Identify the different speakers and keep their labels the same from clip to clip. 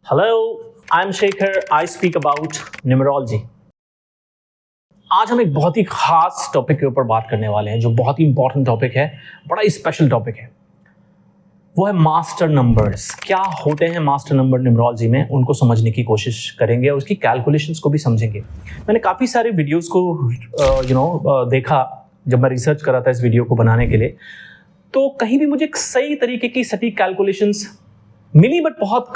Speaker 1: Hello, I'm Shekhar. I speak about numerology. आज हम एक बहुत ही खास टॉपिक के ऊपर बात करने वाले हैं जो बहुत ही इंपॉर्टेंट टॉपिक है, बड़ा ही स्पेशल टॉपिक है। वो है मास्टर नंबर्स। क्या होते हैं मास्टर नंबर न्यूमरोलॉजी में, उनको समझने की कोशिश करेंगे और उसकी कैलकुलेशंस को भी समझेंगे। मैंने काफ़ी सारे वीडियोस को देखा जब मैं रिसर्च कर रहा था इस वीडियो को बनाने के लिए, तो कहीं भी मुझे एक सही तरीके की सटीक कैलकुलेशंस मिली, बट बहुत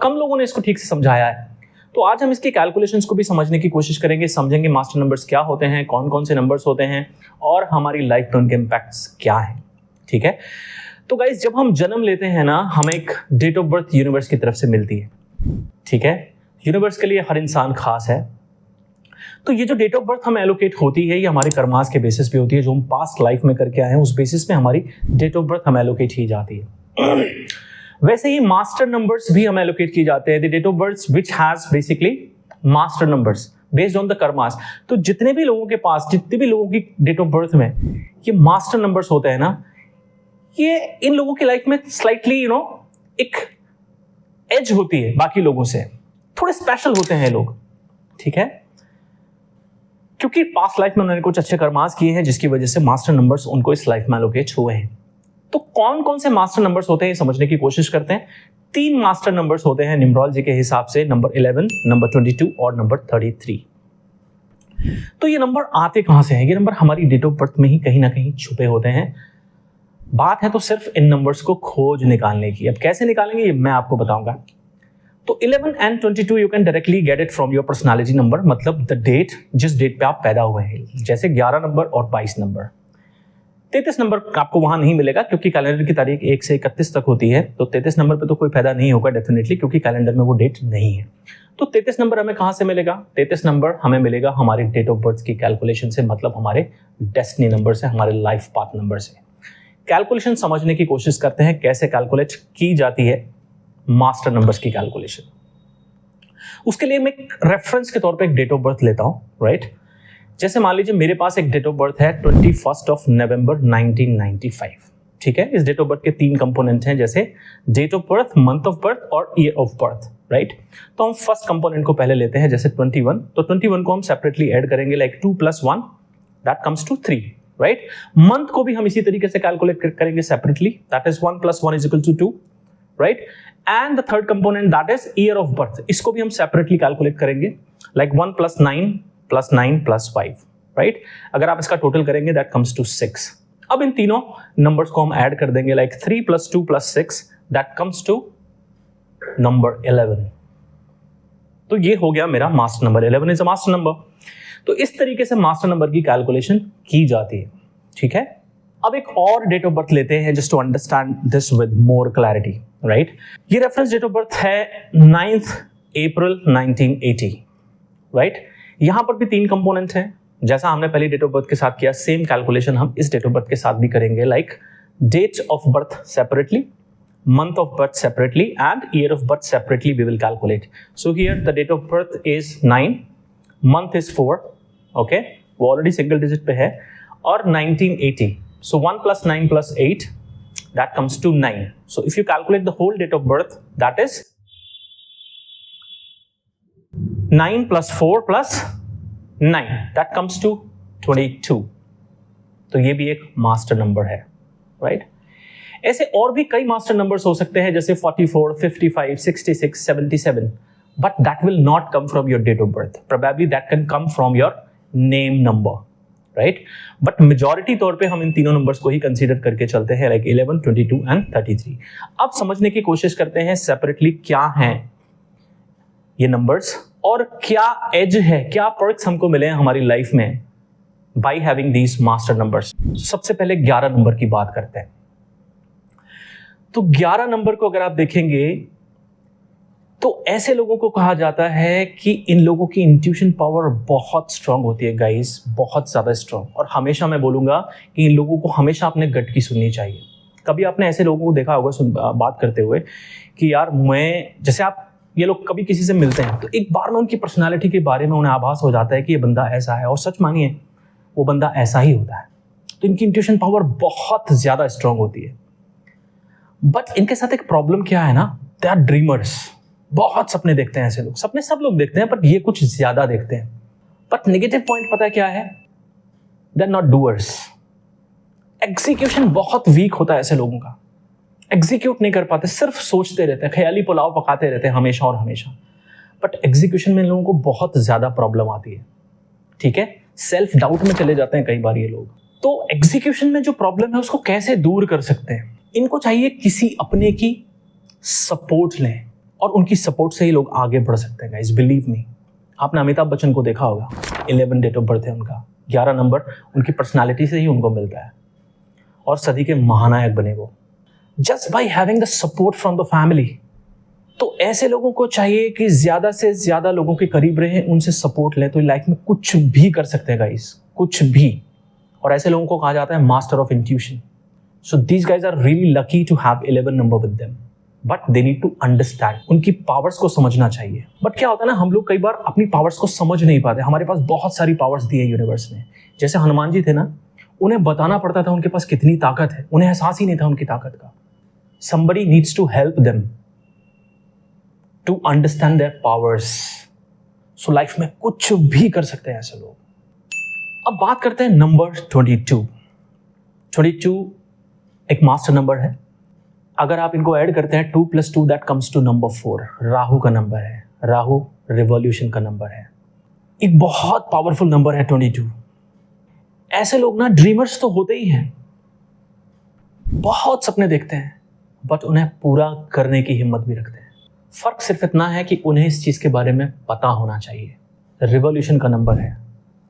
Speaker 1: कम लोगों ने इसको ठीक से समझाया है। तो आज हम इसकी कैलकुलेशंस को भी समझने की कोशिश करेंगे, समझेंगे मास्टर नंबर्स क्या होते हैं, कौन कौन से नंबर्स होते हैं और हमारी लाइफ में उनके इम्पैक्ट्स क्या हैं। ठीक है, तो गाइस जब हम जन्म लेते हैं ना, हमें एक डेट ऑफ बर्थ यूनिवर्स की तरफ से मिलती है। ठीक है, यूनिवर्स के लिए हर इंसान खास है। तो ये जो डेट ऑफ बर्थ हमें एलोकेट होती है, ये हमारे कर्मास के बेसिस पे होती है, जो हम पास्ट लाइफ में करके आए हैं उस बेसिस पे हमारी डेट ऑफ बर्थ हमें एलोकेट की जाती है। वैसे ही मास्टर नंबर्स भी हमें एलोकेट की जाते हैं, the date of birth which has basically master numbers based on the karmas. तो जितने भी लोगों के पास, जितने भी लोगों की डेट ऑफ बर्थ में ये मास्टर नंबर्स होते हैं ना, ये इन लोगों की लाइफ में स्लाइटली एक एज होती है बाकी लोगों से, थोड़े स्पेशल होते हैं लोग। ठीक है, क्योंकि पास्ट लाइफ में उन्होंने कुछ अच्छे कर्मास किए हैं जिसकी वजह से मास्टर नंबर्स उनको इस लाइफ में एलोकेट हुए हैं। तो कौन कौन से मास्टर नंबर्स होते हैं समझने की कोशिश करते हैं। 3 मास्टर नंबर्स होते हैं न्यूमरोलॉजी के हिसाब से, नंबर 11, नंबर 22 और नंबर 33। तो ये नंबर आते कहां से हैं? ये नंबर हमारी डेट ऑफ बर्थ में ही कहीं ना कहीं छुपे होते हैं। बात है तो सिर्फ इन नंबर्स को खोज निकालने की। अब कैसे निकालेंगे ये मैं आपको बताऊंगा। तो 11 and 22 you can directly get it from your personality number, मतलब द डेट, जिस डेट पे आप पैदा हुए हैं। जैसे 11 नंबर और 22 नंबर। 33 नंबर आपको वहां नहीं मिलेगा क्योंकि कैलेंडर की तारीख 1 से 31 तक होती है। तो 33 नंबर पे तो कोई पैदा नहीं होगा डेफिनेटली, क्योंकि कैलेंडर में वो डेट नहीं है। तो 33 नंबर हमें कहां से मिलेगा? 33 नंबर हमें मिलेगा हमारे डेट ऑफ बर्थ की कैलकुलेशन से, मतलब हमारे डेस्टिनी नंबर से, हमारे लाइफ पाथ नंबर से। कैलकुलेशन समझने की कोशिश करते हैं, कैसे कैलकुलेट की जाती है मास्टर नंबर्स की कैलकुलेशन। उसके लिए मैं एक रेफरेंस के तौर पे एक डेट ऑफ बर्थ लेता हूं, राइट। जैसे मान लीजिए मेरे पास एक डेट ऑफ बर्थ है 21 नवंबर 1995। ठीक है, इस डेट ऑफ बर्थ के 3 कंपोनेंट हैं, जैसे date of birth, month of birth और ईयर ऑफ बर्थ, राइट। तो हम फर्स्ट कंपोनेंट को पहले लेते हैं, जैसे 21। तो 21 को हम सेपरेटली ऐड करेंगे, like 2 + 1 that comes to 3, right. Month को भी हम इसी तरीके से कैलकुलेट करेंगे separately, that is 1 + 1 = 2, right. And the third component that is year of birth, इसको भी हम सेपरेटली कैलकुलेट करेंगे, लाइक 1 + 9 + 9 + 5, राइट। अगर आप इसका टोटल करेंगे दैट कम्स टू 6। अब इन तीनों नंबर्स को हम ऐड कर देंगे, like 3 + 2 + 6 that comes to number 11। तो ये हो गया मेरा master number. 11 is a master number. तो इस तरीके से मास्टर नंबर की कैलकुलेशन की जाती है। ठीक है, अब एक और डेट ऑफ बर्थ लेते हैं just to understand this with more clarity, right. ये रेफरेंस डेट ऑफ बर्थ है 9 अप्रैल 1980, राइट। यहां पर भी 3 कंपोनेंट हैं, जैसा हमने पहली डेट ऑफ बर्थ के साथ किया, सेम कैलकुलेशन हम इस डेट ऑफ बर्थ के साथ भी करेंगे, like date of birth separately, month of birth separately and year of birth separately we will calculate. So here the date of birth is 9, month is 4, okay, वो already single digit पे है, और 1980. So 1 + 9 + 8 that comes to 9. So if you calculate the whole date of birth, that is 9 + 4 + 9 that comes to 22. तो ये भी एक master number है, right. ऐसे और भी कई मास्टर नंबर्स हो सकते हैं, जैसे 44, 55, 66, 77, but that will not come from your date of birth. Probably that can come from your name number, right. But majority तौर पे हम इन तीनों नंबर्स को ही कंसीडर करके चलते हैं, लाइक 11, 22 एंड 33। अब समझने की कोशिश करते हैं सेपरेटली क्या हैं ये नंबर्स और क्या एज है, क्या पर्क्स हमको मिले हैं हमारी लाइफ में by having these master numbers. सबसे पहले 11 नंबर की बात करते हैं। तो 11 नंबर को अगर आप देखेंगे तो ऐसे लोगों को कहा जाता है कि इन लोगों की इंट्यूशन पावर बहुत स्ट्रांग होती है गाइस, बहुत ज़्यादा स्ट्रांग। और हमेशा मैं बोलूँगा कि इन लोगों को हमेशा अपने गट की सुननी चाहिए। कभी आपने ऐसे लोगों को देखा होगा बात करते हुए कि यार मैं, जैसे आप ये लोग कभी किसी से मिलते हैं तो एक बार में उनकी पर्सनालिटी के बारे में उन्हें आभास हो जाता है कि ये बंदा ऐसा है, और सच मानिए वो बंदा ऐसा ही होता है। तो इनकी इंट्यूशन पावर बहुत ज़्यादा स्ट्रांग होती है। बट इनके साथ एक प्रॉब्लम क्या है ना, दे आर ड्रीमर्स। बहुत सपने देखते हैं ऐसे लोग, सपने सब लोग देखते हैं, पर ये कुछ ज्यादा देखते हैं। बट नेगेटिव पॉइंट पता है क्या है? They are not doers. Execution बहुत वीक होता है ऐसे लोगों का, एग्जीक्यूट नहीं कर पाते, सिर्फ सोचते रहते हैं, ख्याली पुलाव पकाते रहते हैं हमेशा और हमेशा। बट एग्जीक्यूशन में इन लोगों को बहुत ज्यादा प्रॉब्लम आती है, ठीक है, सेल्फ डाउट में चले जाते हैं कई बार ये लोग। तो एग्जीक्यूशन में जो प्रॉब्लम है उसको कैसे दूर कर सकते हैं? इनको चाहिए किसी अपने की सपोर्ट लें, और उनकी सपोर्ट से ही लोग आगे बढ़ सकते हैं गाइस, बिलीव मी। आपने अमिताभ बच्चन को देखा होगा, 11 डेट ऑफ बर्थ है उनका, 11 नंबर उनकी पर्सनालिटी से ही उनको मिलता है, और सदी के महानायक बने वो just by having the support from the family. तो ऐसे लोगों को चाहिए कि ज्यादा से ज्यादा लोगों के करीब रहें, उनसे सपोर्ट लें, तो लाइफ में कुछ भी कर सकते हैं गाइस, कुछ भी। और ऐसे लोगों को कहा जाता है master of intuition. So these guys are really lucky to have 11 number with them, but they need to understand, उनकी पावर्स को समझना चाहिए। बट क्या होता है ना, हम लोग कई बार अपनी पावर्स को समझ नहीं पाते। हमारे पास बहुत सारी पावर्स दी है यूनिवर्स ने। जैसे हनुमान जी थे ना, उन्हें बताना पड़ता था उनके पास कितनी ताकत है, उन्हें एहसास ही नहीं था उनकी ताकत का। somebody needs to help them to understand their powers. So life में कुछ भी कर सकते हैं ऐसे लोग। अब बात करते हैं नंबर 22। 22 एक मास्टर नंबर है। अगर आप इनको ऐड करते हैं 2 + 2 that comes to number 4। Rahu का नंबर है, राहु रिवॉल्यूशन का नंबर है, एक बहुत पावरफुल नंबर है 22। ऐसे लोग ना ड्रीमर्स तो होते ही हैं, बहुत सपने देखते हैं, बट उन्हें पूरा करने की हिम्मत भी रखते हैं। फर्क सिर्फ इतना है कि उन्हें इस चीज के बारे में पता होना चाहिए। रिवॉल्यूशन का नंबर है।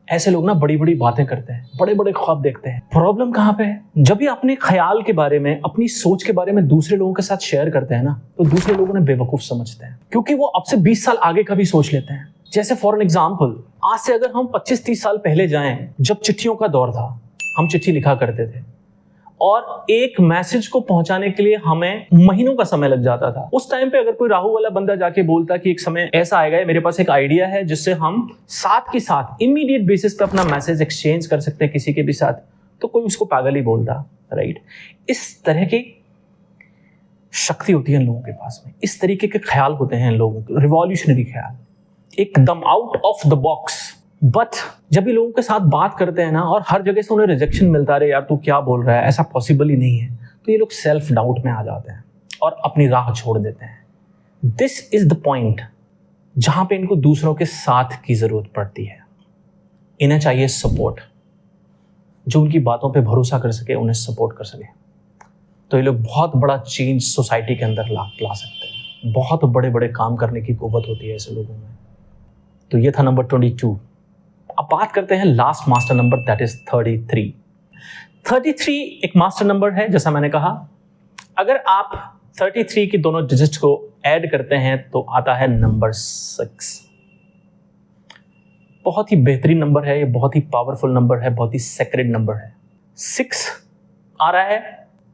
Speaker 1: ऐसे लोग ना बड़ी बड़ी बातें करते हैं, बड़े बड़े ख्वाब देखते हैं। प्रॉब्लम कहाँ पे है? जब भी अपने ख्याल के बारे में, अपनी सोच के बारे में दूसरे लोगों के साथ शेयर करते हैं ना, तो दूसरे लोग उन्हें बेवकूफ समझते हैं, क्योंकि वो अब से 20 साल आगे का भी सोच लेते हैं। जैसे फॉर एन एग्जाम्पल, आज से अगर हम 25-30 साल पहले जाएं, जब चिट्ठियों का दौर था, हम चिट्ठी लिखा करते थे, और एक मैसेज को पहुंचाने के लिए हमें महीनों का समय लग जाता था। उस टाइम पे अगर कोई राहु वाला बंदा जाके बोलता कि एक समय ऐसा आएगा, मेरे पास एक आइडिया है जिससे हम साथ के साथ इमीडिएट बेसिस पे अपना मैसेज एक्सचेंज कर सकते हैं किसी के भी साथ, तो कोई उसको पागल ही बोलता, राइट। इस तरह की शक्ति होती है इन लोगों के पास में, इस तरीके के ख्याल होते हैं इन लोगों के, रिवॉल्यूशनरी ख्याल, एकदम out of the box. But जब ये लोगों के साथ बात करते हैं ना, और हर जगह से उन्हें रिजेक्शन मिलता रहे, यार तू क्या बोल रहा है, ऐसा पॉसिबल ही नहीं है, तो ये लोग सेल्फ डाउट में आ जाते हैं और अपनी राह छोड़ देते हैं। दिस इज द पॉइंट जहां पे इनको दूसरों के साथ की जरूरत पड़ती है। इन्हें चाहिए सपोर्ट, जो उनकी बातों पे भरोसा कर सके, उन्हें सपोर्ट कर सके, तो ये लोग बहुत बड़ा चेंज सोसाइटी के अंदर ला सकते हैं। बहुत बड़े बड़े काम करने की कुव्वत होती है ऐसे लोगों में। तो ये था नंबर 22। अब बात करते हैं last master number, that is 33। 33 एक मास्टर नंबर है। जैसा मैंने कहा, अगर आप 33 की दोनों डिजिट्स को ऐड करते हैं तो आता है नंबर 6। बहुत ही बेहतरीन नंबर है ये, बहुत ही पावरफुल नंबर है, बहुत ही सेक्रेड नंबर है। 6 आ रहा है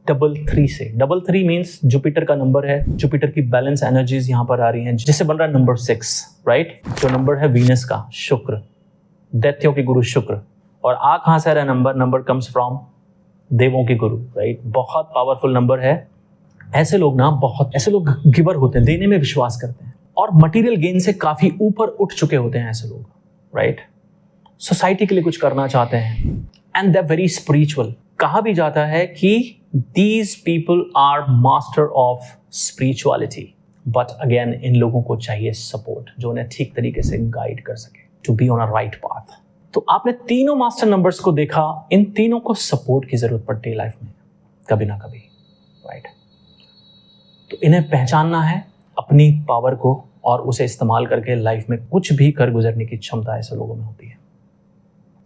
Speaker 1: 33 से। 33 मीन्स जुपिटर का नंबर है, जुपिटर की बैलेंस एनर्जीज यहां पर आ रही हैं, जिससे बन रहा है नंबर 6, राइट। जो नंबर है वीनस का, शुक्र, दैत्यों के गुरु शुक्र। और आ कहां से आ रहा है नंबर? नंबर कम्स फ्रॉम देवों के गुरु, राइट। बहुत पावरफुल नंबर है। ऐसे लोग ना, बहुत ऐसे लोग गिवर होते हैं, देने में विश्वास करते हैं, और मटेरियल गेन से काफी ऊपर उठ चुके होते हैं ऐसे लोग, राइट। सोसाइटी के लिए कुछ करना चाहते हैं, and they are very spiritual. कहा भी जाता है कि these people are master of spirituality, but again इन लोगों को चाहिए सपोर्ट, जो उन्हें ठीक तरीके से गाइड कर सके to be on a right path. तो आपने तीनों मास्टर नंबर्स को देखा, इन तीनों को सपोर्ट की जरूरत पड़ती है लाइफ में कभी ना कभी, राइट। तो इन्हें पहचानना है, अपनी पावर को, और उसे इस्तेमाल करके लाइफ में कुछ भी कर गुजरने की क्षमता ऐसे लोगों में होती है।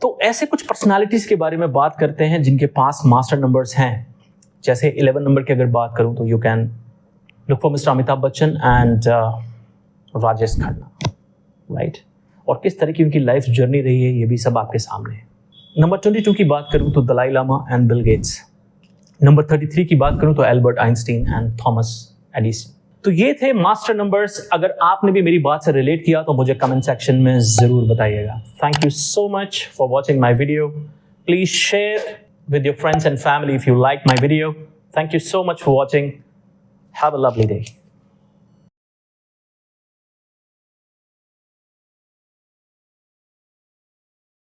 Speaker 1: तो ऐसे कुछ पर्सनालिटीज के बारे में बात करते हैं जिनके पास मास्टर नंबर्स हैं। जैसे 11 नंबर की अगर बात करूं तो you can look for mister Amitabh Bachchan and Rajesh Khanna, right. और किस तरह की उनकी लाइफ जर्नी रही है, ये भी सब आपके सामने है। नंबर 22 की बात करूं तो Dalai Lama and Bill Gates. Number 33 की बात करूं तो Albert Einstein and Thomas Edison. तो ये थे मास्टर नंबर्स। अगर आपने भी मेरी बात से रिलेट किया तो मुझे कमेंट सेक्शन में जरूर बताइएगा। Thank you so much for watching my video. Please share with your friends and family if you like my video. Thank you so much for watching. Have a lovely day.